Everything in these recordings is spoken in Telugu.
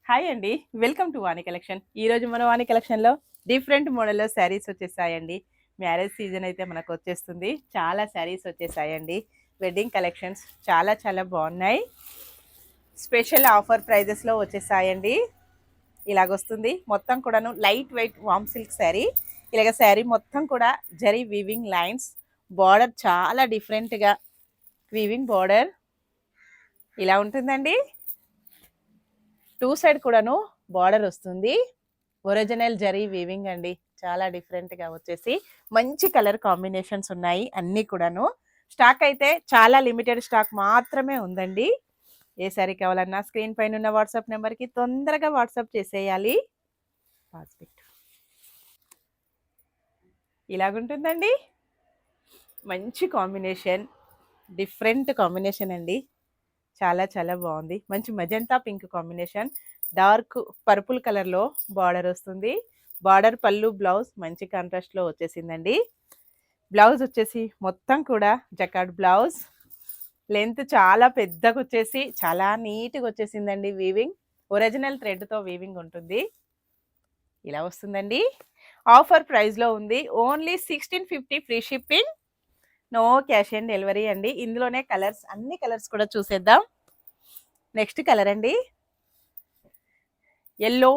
హాయ్ అండి. Welcome to Vani collection. ఈరోజు మన వాణి కలెక్షన్‌లో డిఫరెంట్ మోడల్‌లో శారీస్ వచ్చేసాయండి. మ్యారేజ్ సీజన్ అయితే మనకు వచ్చేస్తుంది. చాలా శారీస్ వచ్చేసాయండి. వెడ్డింగ్ కలెక్షన్స్ చాలా చాలా బాగున్నాయి. స్పెషల్ ఆఫర్ ప్రైజెస్లో వచ్చేసాయండి. ఇలాగొస్తుంది మొత్తం కూడాను లైట్ వెయిట్ వామ్ సిల్క్ శారీ. ఇలాగ శారీ మొత్తం కూడా జరీ వీవింగ్ లైన్స్, బార్డర్ చాలా డిఫరెంట్గా వీవింగ్ బార్డర్ ఇలా ఉంటుందండి. టూ సైడ్ కూడాను బార్డర్ వస్తుంది. ఒరిజినల్ జరీ వీవింగ్ అండి. చాలా డిఫరెంట్గా వచ్చేసి మంచి కలర్ కాంబినేషన్స్ ఉన్నాయి అన్నీ కూడాను. స్టాక్ అయితే చాలా లిమిటెడ్ స్టాక్ మాత్రమే ఉందండి. ఏ సారీ కావాలన్నా స్క్రీన్ పైన ఉన్న వాట్సాప్ నెంబర్కి తొందరగా వాట్సాప్ చేసేయాలి. ఇలాగుంటుందండి. మంచి కాంబినేషన్, డిఫరెంట్ కాంబినేషన్ అండి. చాలా చాలా బాగుంది. మంచి magenta pink combination, dark purple కలర్లో బార్డర్ వస్తుంది. బార్డర్ పళ్ళు బ్లౌజ్ మంచి కాంట్రాస్ట్లో వచ్చేసిందండి. బ్లౌజ్ వచ్చేసి మొత్తం కూడా జకార్డ్ బ్లౌజ్. లెంత్ చాలా పెద్దగా వచ్చేసి చాలా నీట్గా వచ్చేసిందండి. వీవింగ్ ఒరిజినల్ థ్రెడ్తో వీవింగ్ ఉంటుంది. ఇలా వస్తుందండి. ఆఫర్ ప్రైస్లో ఉంది. Only 1650 free shipping, no cash on delivery అండి. ఇందులోనే కలర్స్, అన్ని కలర్స్ కూడా చూసేద్దాం. నెక్స్ట్ కలర్ అండి ఎల్లో,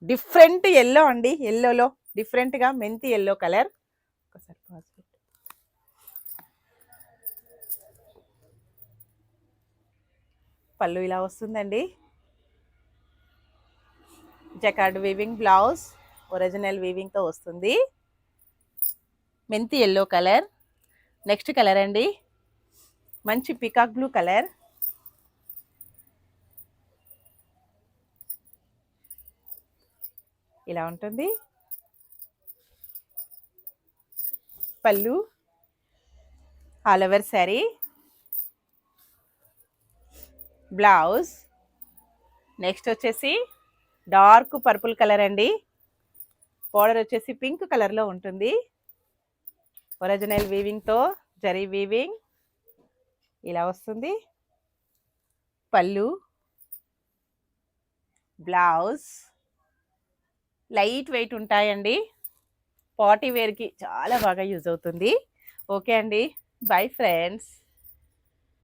డిఫరెంట్ ఎల్లో అండి. ఎల్లోలో డిఫరెంట్గా మెంతి ఎల్లో కలర్. ఒకసారి పళ్ళు ఇలా వస్తుందండి. జకార్డ్ వీవింగ్ బ్లౌజ్, ఒరిజినల్ వీవింగ్తో వస్తుంది. మెంతి ఎల్లో కలర్. నెక్స్ట్ కలర్ అండి మంచి పికాక్ బ్లూ కలర్. ఇలా ఉంటుంది పళ్ళు, all over sari, blouse. Next వచ్చేసి డార్క్ పర్పుల్ కలర్ అండి. బార్డర్ వచ్చేసి పింక్ కలర్లో ఉంటుంది. ఒరిజినల్ వీవింగ్తో జరీ వీవింగ్ ఇలా వస్తుంది. పళ్ళు, బ్లౌజ్ లైట్ వెయిట్ ఉంటాయండి. పార్టీ వేర్కి చాలా బాగా యూజ్ అవుతుంది. ఓకే అండి, బై ఫ్రెండ్స్.